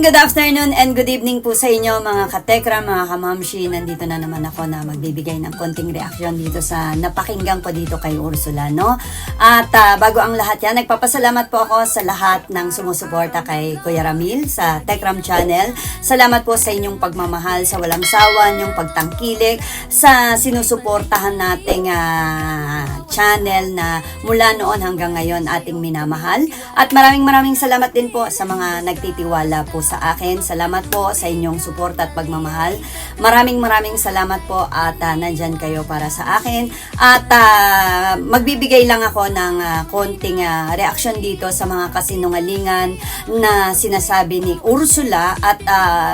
good afternoon, and good evening po sa inyo mga katekra, mga kamamshi. Nandito na naman ako na magbibigay ng konting reaksyon dito sa napakinggan ko dito kay Ursula, no? At bago ang lahat yan, nagpapasalamat po ako sa lahat ng sumusuporta kay Kuya Ramil sa Tekram Channel. Salamat po sa inyong pagmamahal, sa walang sawa, yung pagtangkilik, sa sinusuportahan nating channel na mula noon hanggang ngayon ating minamahal. At maraming salamat din po sa mga nagtitiwala po sa akin. Salamat po sa inyong suporta at pagmamahal. Maraming salamat po at nandyan kayo para sa akin. At magbibigay lang ako ng konting reaksyon dito sa mga kasinungalingan na sinasabi ni Ursula at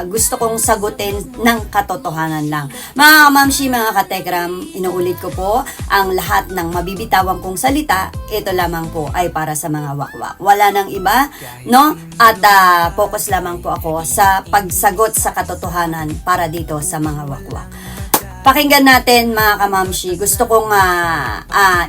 gusto kong sagutin ng katotohanan lang. Mga kamamshi, mga katekram, inuulit ko po, ang lahat ng mabibitawan kong salita, ito lamang po ay para sa mga wakwak. Wala nang iba, no? At focus lamang po ako sa pagsagot sa katotohanan para dito sa mga wakwak. Pakinggan natin mga kamamshi. Gusto kong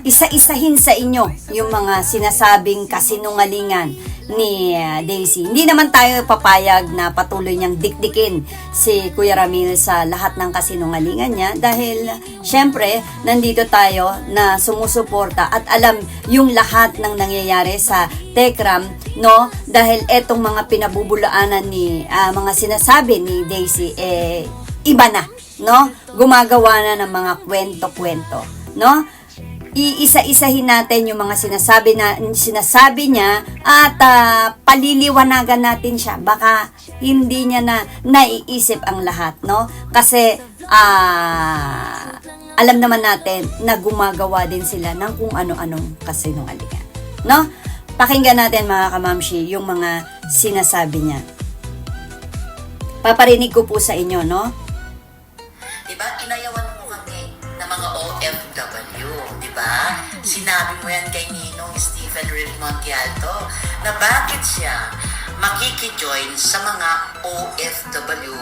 isa-isahin sa inyo yung mga sinasabing kasinungalingan ni Daisy. Hindi naman tayo papayag na patuloy niyang dikdikin si Kuya Ramil sa lahat ng kasinungalingan niya dahil syempre nandito tayo na sumusuporta at alam yung lahat ng nangyayari sa Tekram, no? Dahil etong mga pinabubulaanan ni mga sinasabi ni Daisy iba na, no? Gumagawa na ng mga kwento-kwento, no? Iisa-isahin natin yung mga sinasabi niya at paliliwanagan natin siya. Baka hindi niya na naiisip ang lahat, no? Kasi alam naman natin na gumagawa din sila ng kung ano-anong kasinungalingan, no? Pakinggan natin mga kamamshi yung mga sinasabi niya. Paparinig ko po sa inyo, no? Diba, inayawan mo kami ng mga OFW, diba? Sinabi mo yan kay Ninong Stephen Montialto na bakit siya makikijoin sa mga OFW,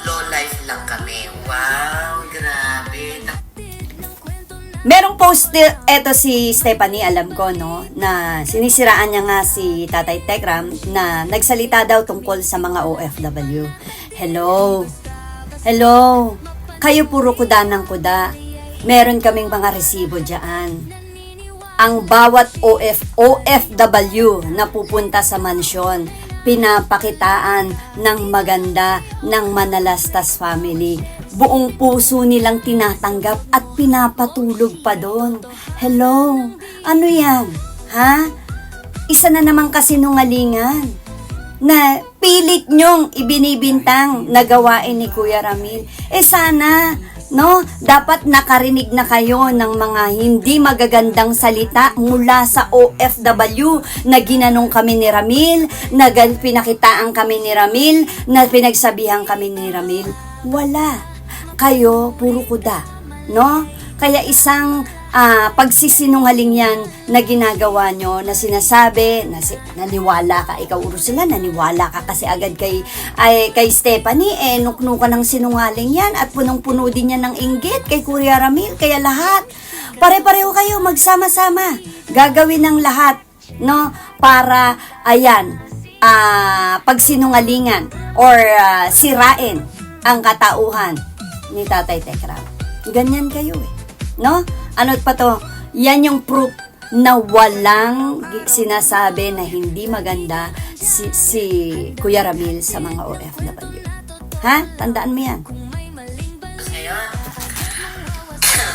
low life lang kami. Wow, grabe. Merong post eto si Stephanie, alam ko, no, na sinisiraan niya nga si Tatay Tekram na nagsalita daw tungkol sa mga OFW. Hello, kayo puro kuda ng kuda. Meron kaming mga resibo dyan. Ang bawat OFW na pupunta sa mansyon, pinapakitaan ng maganda ng Manalastas family. Buong puso nilang tinatanggap at pinapatulog pa doon. Hello, ano yan? Ha? Isa na namang kasinungalingan na pilit nyong ibinibintang na gawain ni Kuya Ramil. Sana, no, dapat nakarinig na kayo ng mga hindi magagandang salita mula sa OFW na ginanong kami ni Ramil, na pinakitaan kami ni Ramil, na pinagsabihan kami ni Ramil. Wala. Kayo, puro kuda, no? Kaya isang pagsisinungaling yan na ginagawa nyo, na sinasabi, naniwala ka, ikaw Ursula, naniwala ka kasi agad kay Stephanie, nuknukan ng sinungaling yan at punong-puno din yan ng inggit kay Kuya Ramil, kaya lahat, pare-pareho kayo, magsama-sama, gagawin ng lahat, no? Para, ayan, pagsinungalingan or sirain ang katauhan ni Tatay Tekram. Ganyan kayo no? Ano pa to? Yan yung proof na walang sinasabi na hindi maganda si Kuya Ramil sa mga OFW. Ha? Tandaan mo yan. Ngayon,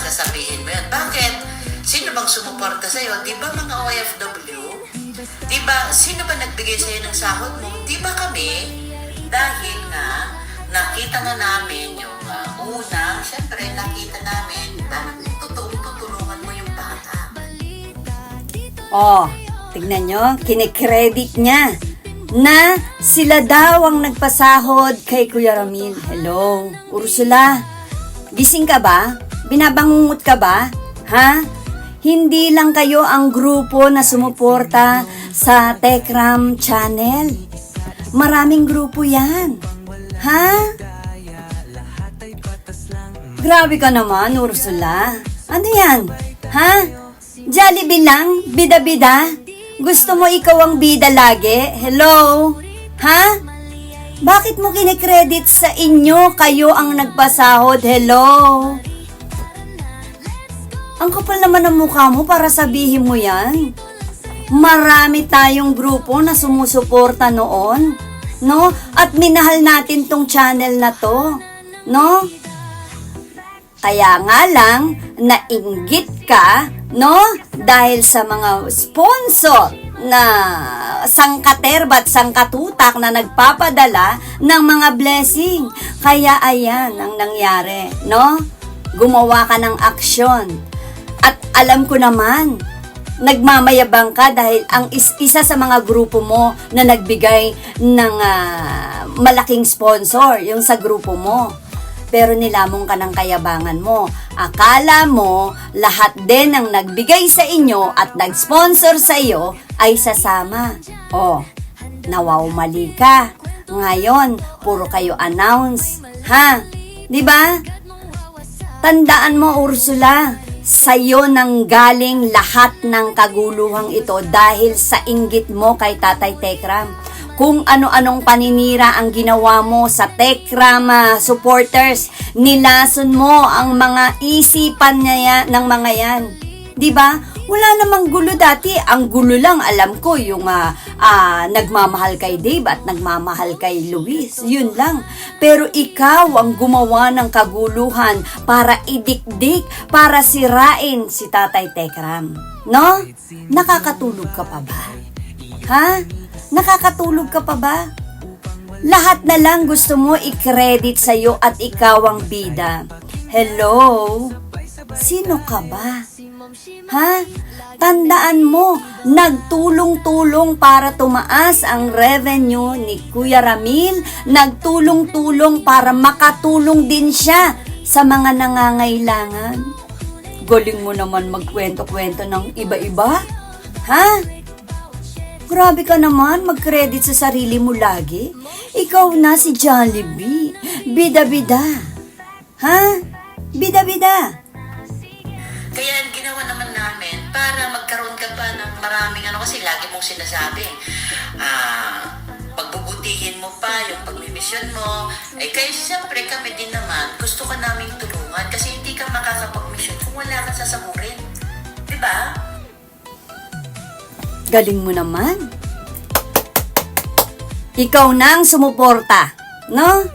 sasabihin mo yan. Bakit? Sino bang sumuporta sa'yo? Di ba mga OFW? Di ba, sino ba nagbigay sa'yo ng sahod mo? Di ba kami? Dahil nga, nakita nga namin yung una, syempre nakita namin, parang tutulungan mo yung bata. Tignan nyo, kinikredit niya na sila daw ang nagpasahod kay Kuya Ramil. Hello, Ursula, gising ka ba? Binabangungot ka ba? Ha? Hindi lang kayo ang grupo na sumuporta sa Tekram Channel. Maraming grupo yan. Ha? Grabe ka naman, Ursula. Ano yan? Ha? Jollibee lang? Bida-bida? Gusto mo ikaw ang bida lagi? Hello? Ha? Bakit mo kinikredit sa inyo? Kayo ang nagpasahod. Hello? Ang kapal naman ng mukha mo para sabihin mo yan. Marami tayong grupo na sumusuporta noon, no? At minahal natin tong channel na to, no? Kaya nga lang, nainggit ka, no? Dahil sa mga sponsor na sangkaterbat, sangkatutak na nagpapadala ng mga blessing. Kaya ayan ang nangyari, no? Gumawa ka ng aksyon. At alam ko naman, nagmamayabang ka dahil ang isa sa mga grupo mo na nagbigay ng malaking sponsor, yung sa grupo mo. Pero nilamong ka ng kayabangan mo. Akala mo, lahat din ang nagbigay sa inyo at nag-sponsor sa iyo ay sasama. Oh, nawawmali ka. Ngayon, puro kayo announce. Ha? Di ba? Tandaan mo, Ursula, sa'yo nang galing lahat ng kaguluhang ito dahil sa inggit mo kay Tatay Tekram. Kung ano-anong paninira ang ginawa mo sa Tekram supporters, nilason mo ang mga isipan niya ng mga yan. 'Di ba? Wala namang gulo dati. Ang gulo lang alam ko yung nagmamahal kay Dave at nagmamahal kay Luis. Yun lang. Pero ikaw ang gumawa ng kaguluhan para idikdik, para sirain si Tatay Tekram. No? Nakakatulog ka pa ba? Ha? Nakakatulog ka pa ba? Lahat na lang gusto mo i-credit sa'yo at ikaw ang bida. Hello? Sino ka ba? Ha? Tandaan mo, nagtulong-tulong para tumaas ang revenue ni Kuya Ramil, nagtulong-tulong para makatulong din siya sa mga nangangailangan. Galing mo naman magkwento-kwento ng iba-iba? Ha? Grabe ka naman, mag-credit sa sarili mo lagi. Ikaw na si Jollibee. Bida-bida. Ha? Bida-bida. Kaya ang ginawa naman namin para magkaroon ka pa ng maraming kasi lagi mong sinasabi, pagbubutihin mo pa yung pagmimisyon mo, kaya siyempre kami din naman, gusto ka namin tulungan kasi hindi ka makakapag-mission kung wala kang sasaburin. Diba? Galing mo naman. Ikaw na ang sumuporta, no?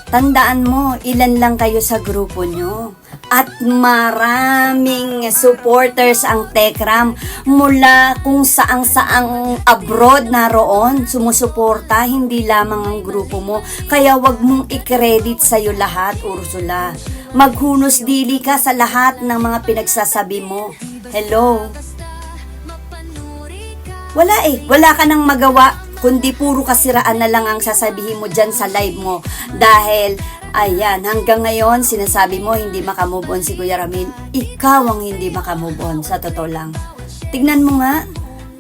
Tandaan mo, ilan lang kayo sa grupo nyo. At maraming supporters ang Tekram mula kung saang-saang abroad naroon sumusuporta, hindi lamang ang grupo mo. Kaya wag mong i-credit sa'yo lahat, Ursula. Maghunos dili ka sa lahat ng mga pinagsasabi mo. Hello? Wala ka nang magawa, kundi puro kasiraan na lang ang sasabihin mo dyan sa live mo. Dahil, ayan, hanggang ngayon, sinasabi mo hindi makamove on si Kuya Ramil. Ikaw ang hindi makamove on, sa totoo lang. Tignan mo nga,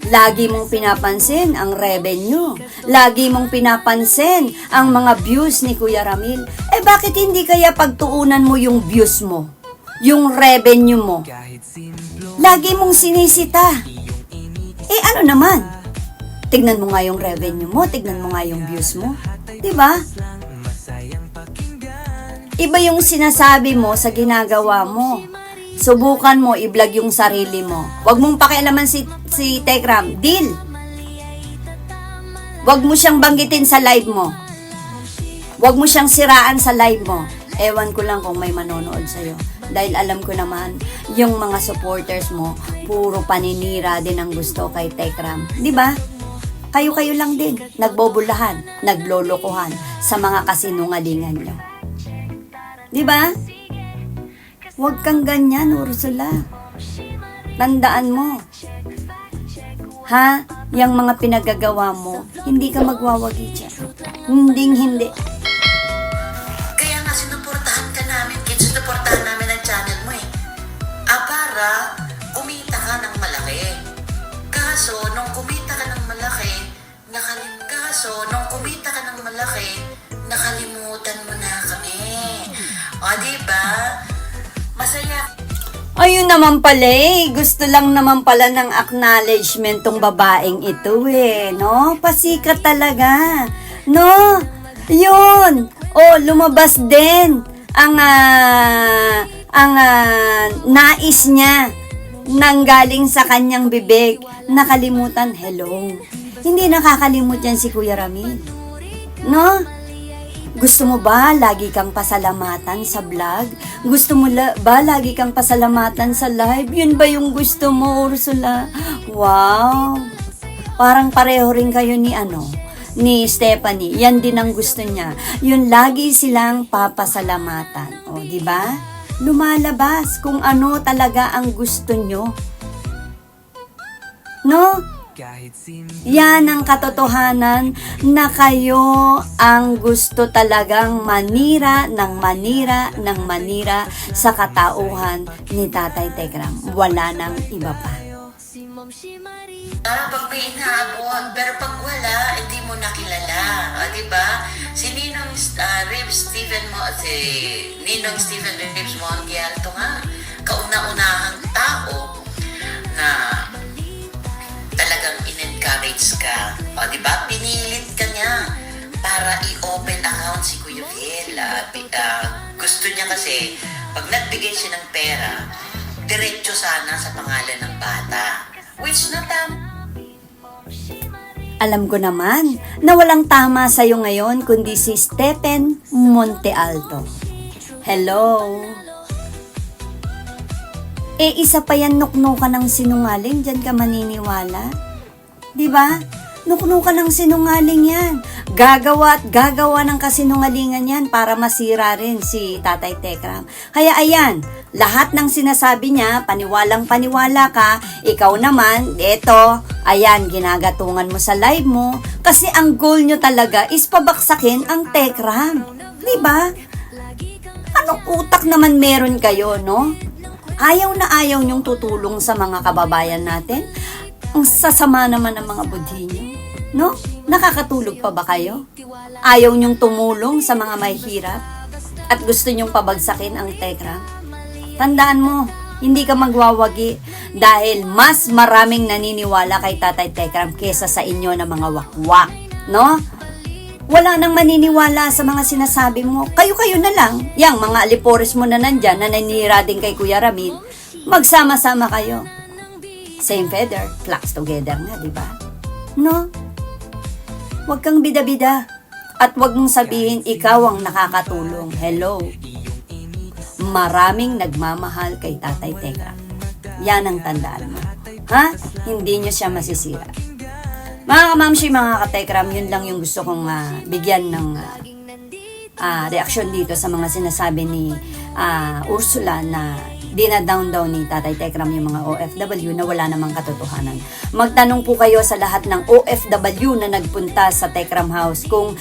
lagi mong pinapansin ang revenue. Lagi mong pinapansin ang mga views ni Kuya Ramil. Bakit hindi kaya pagtuunan mo yung views mo? Yung revenue mo? Lagi mong sinisita. Ano naman? Tignan mo nga yung revenue mo, tignan mo nga yung views mo. Diba? Iba yung sinasabi mo sa ginagawa mo. Subukan mo i-vlog yung sarili mo. Huwag mong pakialaman si Tekram. Deal! Huwag mo siyang banggitin sa live mo. Huwag mo siyang siraan sa live mo. Ewan ko lang kung may manonood sa'yo. Dahil alam ko naman, yung mga supporters mo, puro paninira din ang gusto kay Tekram. Diba? Kayo-kayo lang din. Nagbobulahan, naglolokohan sa mga kasinungalingan nyo. Diba? Huwag kang ganyan, Ursula. Tandaan mo. Ha? Yang mga pinagagawa mo, hindi ka magwawagi dyan. Hindi. Kaya nga sinuportahan ka namin, sinuportahan namin ang channel mo para kumita ka ng malaki. Kaso, nung kumita ka ng malaki, nakalimutan mo na kami. O, diba? Masaya. Ayun naman pala gusto lang naman pala ng acknowledgement tong babaeng ito no? Pasikat talaga. Ngayon, lumabas din ang nais niya nang galing sa kanyang bibig. Nakalimutan, hello. Hindi nakakalimut yan si Kuya Ramil. No? Gusto mo ba lagi kang pasalamatan sa vlog? Gusto mo ba lagi kang pasalamatan sa live? Yun ba yung gusto mo, Ursula? Wow! Parang pareho rin kayo ni Stephanie. Yan din ang gusto niya. Yun lagi silang papasalamatan. O, di ba? Lumalabas kung ano talaga ang gusto nyo. No? Yan ang katotohanan na kayo ang gusto talagang manira sa katauhan ni Tatay Tekram. Wala nang iba pa. Pag may inaabot, pero pag wala, hindi mo nakilala. Di ba? Si Ninong Stephen Reeves Montiel, ito nga, kauna-unahang tao na talagang in-encourage ka. Di ba? Pinilit ka niya para i-open account si Kuya Phil. Gusto niya kasi, pag nagbigay siya ng pera, diretso sana sa pangalan ng bata. Which na Alam ko naman na walang tama sa'yo ngayon kundi si Stephen Montealto. Hello? Isa pa yan nuknukan ng sinungaling, dyan ka maniniwala? Diba? Nuknukan ng sinungaling yan. Gagawa ng kasinungalingan yan para masira rin si Tatay Tekram. Kaya ayan, lahat ng sinasabi niya, paniwalang-paniwala ka, ikaw naman, eto, ayan, ginagatungan mo sa live mo, kasi ang goal nyo talaga is pabaksakin ang Tekram. Diba? Anong utak naman meron kayo, no? Ayaw na ayaw nyong tutulong sa mga kababayan natin. Ang sasama naman ng mga budhi nyo. No? Nakakatulog pa ba kayo? Ayaw nyong tumulong sa mga mahihirap? At gusto nyong pabagsakin ang Tekram? Tandaan mo, hindi ka magwawagi dahil mas maraming naniniwala kay Tatay Tekram kesa sa inyo na mga wakwak. No? Wala nang maniniwala sa mga sinasabi mo. Kayo-kayo na lang. Yang mga alipores mo na nandyan na nanira din kay Kuya Ramil, magsama-sama kayo. Same feather, flocks together nga, di ba? No? Huwag kang bida-bida. At huwag mong sabihin ikaw ang nakakatulong. Hello? Maraming nagmamahal kay Tatay Tekram. Yan ang tandaan mo. Ha? Hindi nyo siya masisira. Mga kamamshi, mga katekram, yun lang yung gusto kong bigyan ng reaksyon dito sa mga sinasabi ni Ursula na dinadown daw ni Tatay Tekram yung mga OFW na wala namang katotohanan. Magtanong po kayo sa lahat ng OFW na nagpunta sa Tekram House kung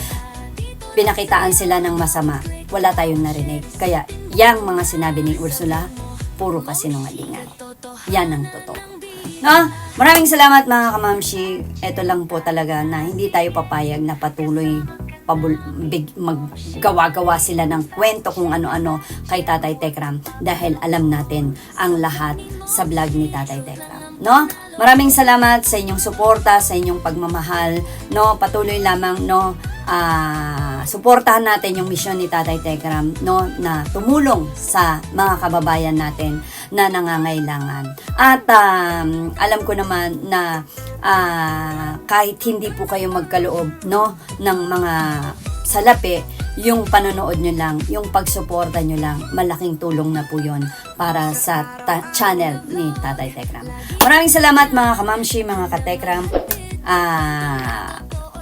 pinakitaan sila ng masama. Wala tayong narinig. Kaya, yang mga sinabi ni Ursula, puro kasinungalingan. Yan ang totoo. No? Maraming salamat mga kamamshi. Ito lang po talaga na hindi tayo papayag na patuloy maggawa-gawa sila ng kwento kung ano-ano kay Tatay Tekram dahil alam natin ang lahat sa vlog ni Tatay Tekram. No? Maraming salamat sa inyong suporta, sa inyong pagmamahal. No? Patuloy lamang suportahan natin yung misyon ni Tatay Tekram, no, na tumulong sa mga kababayan natin na nangangailangan. At alam ko naman na kahit hindi po kayo magkaloob, no, ng mga salapi, yung panonood nyo lang, yung pagsuporta nyo lang, malaking tulong na po yun para sa channel ni Tatay Tekram. Maraming salamat mga kamamshi, mga katekram.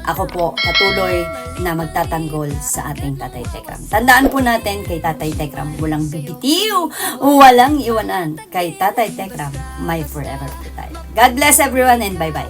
Ako po patuloy na magtatanggol sa ating Tatay Tekram. Tandaan po natin kay Tatay Tekram, walang bibitiw, walang iwanan. Kay Tatay Tekram, my forever po tayo. God bless everyone and bye-bye.